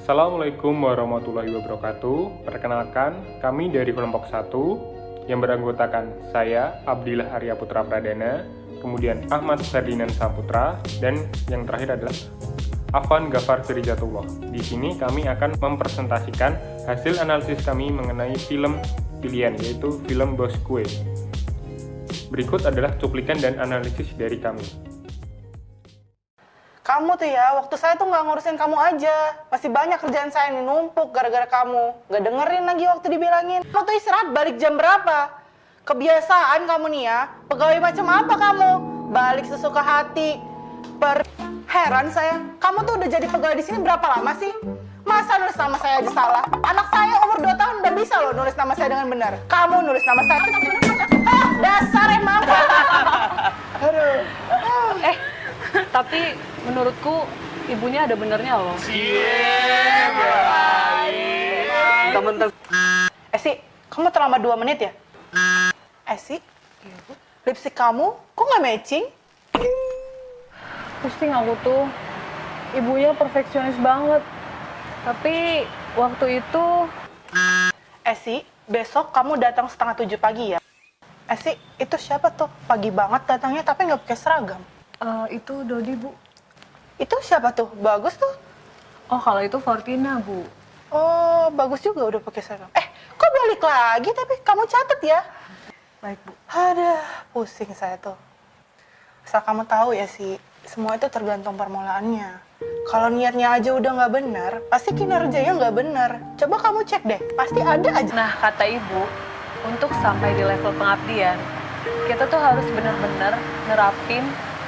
Assalamualaikum warahmatullahi wabarakatuh. Perkenalkan, kami dari kelompok 1 yang beranggotakan saya, Abdillah Arya Putra Pradana, kemudian Ahmad Ferdinand Saputra, dan yang terakhir adalah Afan Gafar Firijatullah. Di sini kami akan mempresentasikan hasil analisis kami mengenai film pilihan, yaitu film Bos Kue. Berikut adalah cuplikan dan analisis dari kami. Kamu tuh ya, waktu saya tuh nggak ngurusin kamu aja. Masih banyak kerjaan saya nih numpuk gara-gara kamu. Nggak dengerin lagi waktu dibilangin. Kamu tuh istirahat balik jam berapa? Kebiasaan kamu nih ya, pegawai macam apa kamu? Balik sesuka hati. Heran saya, kamu tuh udah jadi pegawai di sini berapa lama sih? Masa nulis nama saya aja salah? Anak saya umur 2 tahun udah bisa loh nulis nama saya dengan benar. Kamu nulis nama saya. Dasar emang. Aduh. Tapi menurutku ibunya ada benernya loh. Temen-temen. Esi, kamu terlambat 2 menit ya? Esi, lipstick kamu kok nggak matching? Pusing aku tuh. Ibunya perfeksionis banget. Tapi waktu itu... Esi, besok kamu datang 6:30 pagi ya? Esi, itu siapa tuh? Pagi banget datangnya tapi nggak pakai seragam. Itu Dodi, Bu. Itu siapa tuh? Bagus tuh. Oh, kalau itu Fortina, Bu. Oh, bagus juga udah pakai seragam. Kok balik lagi tapi kamu catat ya? Baik, Bu. Aduh, pusing saya tuh. Asal kamu tahu ya sih, semua itu tergantung permulaannya. Kalau niatnya aja udah nggak benar, pasti kinerjanya nggak benar. Coba kamu cek deh, pasti ada aja. Nah, kata Ibu, untuk sampai di level pengabdian, kita tuh harus benar-benar nerapin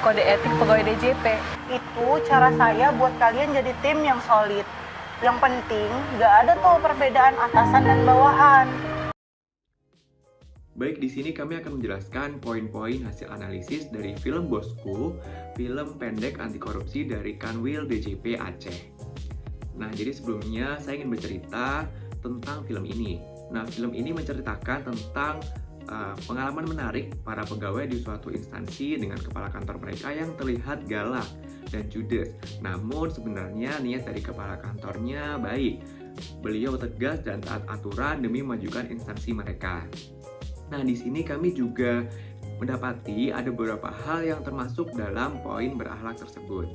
kode etik pegawai DJP. Itu cara saya buat kalian jadi tim yang solid. Yang penting, nggak ada tuh perbedaan atasan dan bawahan. Baik, di sini kami akan menjelaskan poin-poin hasil analisis dari film Bosku, film pendek anti korupsi dari Kanwil DJP Aceh. Nah, jadi sebelumnya saya ingin bercerita tentang film ini. Nah, film ini menceritakan tentang pengalaman menarik para pegawai di suatu instansi dengan kepala kantor mereka yang terlihat galak dan judes. Namun sebenarnya niat dari kepala kantornya baik. Beliau tegas dan taat aturan demi memajukan instansi mereka. Nah, di sini kami juga mendapati ada beberapa hal yang termasuk dalam poin berakhlak tersebut.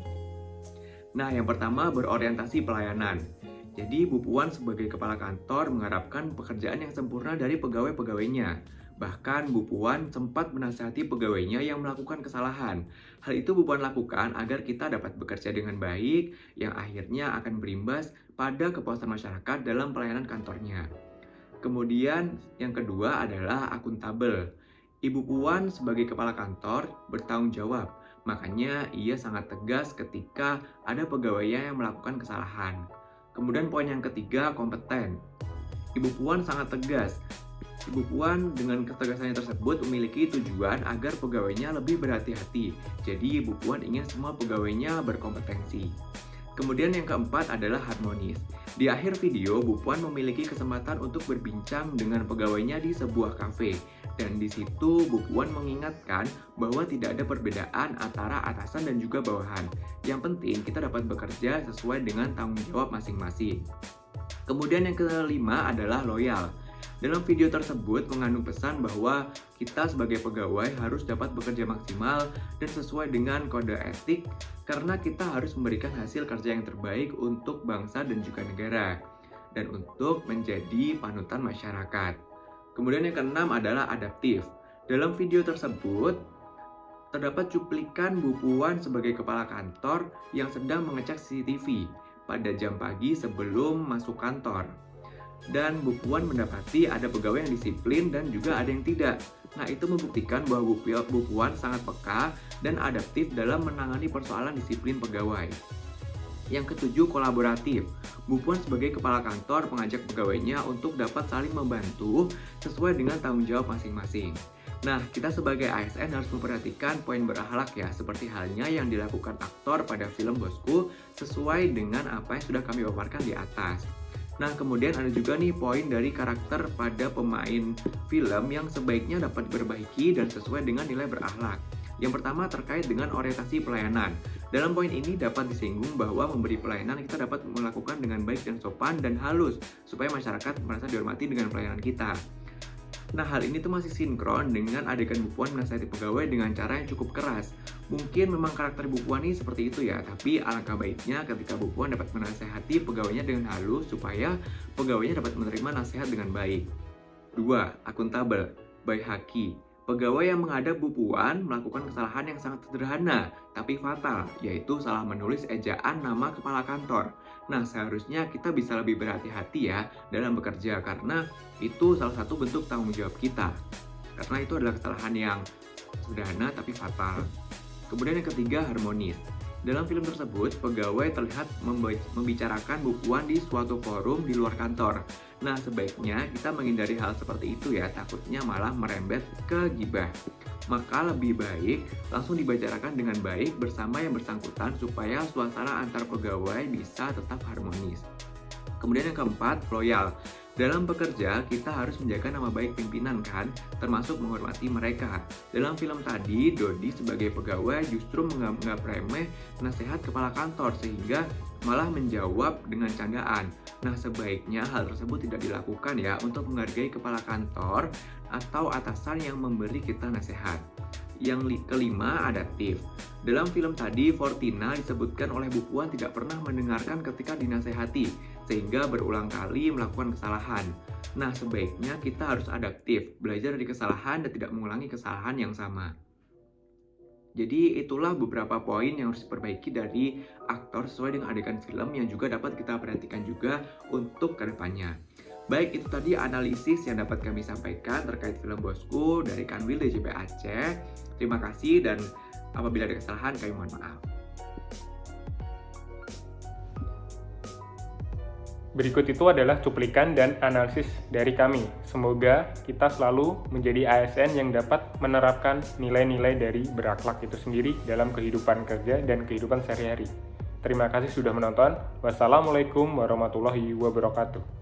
Nah, yang pertama berorientasi pelayanan. Jadi, Bu Puan sebagai kepala kantor mengharapkan pekerjaan yang sempurna dari pegawai-pegawainya. Bahkan Bu Puan sempat menasihati pegawainya yang melakukan kesalahan. Hal itu Bu Puan lakukan agar kita dapat bekerja dengan baik, yang akhirnya akan berimbas pada kepuasan masyarakat dalam pelayanan kantornya. Kemudian yang kedua adalah akuntabel. Ibu Puan sebagai kepala kantor bertanggung jawab. Makanya ia sangat tegas ketika ada pegawainya yang melakukan kesalahan. Kemudian poin yang ketiga, kompeten. Ibu Puan sangat tegas. Ibu Puan dengan ketegasannya tersebut memiliki tujuan agar pegawainya lebih berhati-hati. Jadi Ibu Puan ingin semua pegawainya berkompetensi. Kemudian yang keempat adalah harmonis. Di akhir video, Bu Puan memiliki kesempatan untuk berbincang dengan pegawainya di sebuah kafe. Dan di situ Bu Puan mengingatkan bahwa tidak ada perbedaan antara atasan dan juga bawahan. Yang penting kita dapat bekerja sesuai dengan tanggung jawab masing-masing. Kemudian yang kelima adalah loyal. Dalam video tersebut mengandung pesan bahwa kita sebagai pegawai harus dapat bekerja maksimal dan sesuai dengan kode etik karena kita harus memberikan hasil kerja yang terbaik untuk bangsa dan juga negara dan untuk menjadi panutan masyarakat. Kemudian yang keenam adalah adaptif. Dalam video tersebut terdapat cuplikan Bu Puan sebagai kepala kantor yang sedang mengecek CCTV pada jam pagi sebelum masuk kantor. Dan Bu Puan mendapati ada pegawai yang disiplin dan juga ada yang tidak. Nah, itu membuktikan bahwa Bu Puan sangat peka dan adaptif dalam menangani persoalan disiplin pegawai. Yang ketujuh, kolaboratif. Bu Puan sebagai kepala kantor mengajak pegawainya untuk dapat saling membantu sesuai dengan tanggung jawab masing-masing. Nah, kita sebagai ASN harus memperhatikan poin berakhlak ya, seperti halnya yang dilakukan aktor pada film Bosku sesuai dengan apa yang sudah kami paparkan di atas. Nah, kemudian ada juga nih poin dari karakter pada pemain film yang sebaiknya dapat diperbaiki dan sesuai dengan nilai berakhlak. Yang pertama terkait dengan orientasi pelayanan. Dalam poin ini dapat disinggung bahwa memberi pelayanan kita dapat melakukan dengan baik dan sopan dan halus supaya masyarakat merasa dihormati dengan pelayanan kita. Nah, hal ini tuh masih sinkron dengan adegan Bu Puan menasihati pegawai dengan cara yang cukup keras. Mungkin memang karakter Bu Puan ini seperti itu ya, tapi alangkah baiknya ketika Bu Puan dapat menasihati pegawainya dengan halus supaya pegawainya dapat menerima nasihat dengan baik. 2. Akuntabel, by Haki. Pegawai yang menghadap Bu Puan melakukan kesalahan yang sangat sederhana, tapi fatal, yaitu salah menulis ejaan nama kepala kantor. Nah, seharusnya kita bisa lebih berhati-hati ya dalam bekerja, karena itu salah satu bentuk tanggung jawab kita. Karena itu adalah kesalahan yang sederhana tapi fatal. Kemudian yang ketiga, harmonis. Dalam film tersebut, pegawai terlihat membicarakan Bu Puan di suatu forum di luar kantor. Nah, sebaiknya kita menghindari hal seperti itu ya, takutnya malah merembet ke gibah. Maka lebih baik langsung dibicarakan dengan baik bersama yang bersangkutan supaya suasana antar pegawai bisa tetap harmonis. Kemudian yang keempat, loyal. Dalam bekerja, kita harus menjaga nama baik pimpinan kan, termasuk menghormati mereka. Dalam film tadi, Dodi sebagai pegawai justru menganggap remeh nasihat kepala kantor sehingga malah menjawab dengan candaan. Nah, sebaiknya hal tersebut tidak dilakukan ya untuk menghargai kepala kantor atau atasan yang memberi kita nasihat. Yang kelima, adaptif. Dalam film tadi, Fortina disebutkan oleh Bu Puan tidak pernah mendengarkan ketika dinasehati, sehingga berulang kali melakukan kesalahan. Nah, sebaiknya kita harus adaptif, belajar dari kesalahan dan tidak mengulangi kesalahan yang sama. Jadi itulah beberapa poin yang harus diperbaiki dari aktor sesuai dengan adegan film yang juga dapat kita perhatikan juga untuk kedepannya. Baik, itu tadi analisis yang dapat kami sampaikan terkait film Bosku dari Kanwil DJP Aceh. Terima kasih dan apabila ada kesalahan kami mohon maaf. Berikut itu adalah cuplikan dan analisis dari kami. Semoga kita selalu menjadi ASN yang dapat menerapkan nilai-nilai dari berakhlak itu sendiri dalam kehidupan kerja dan kehidupan sehari-hari. Terima kasih sudah menonton. Wassalamualaikum warahmatullahi wabarakatuh.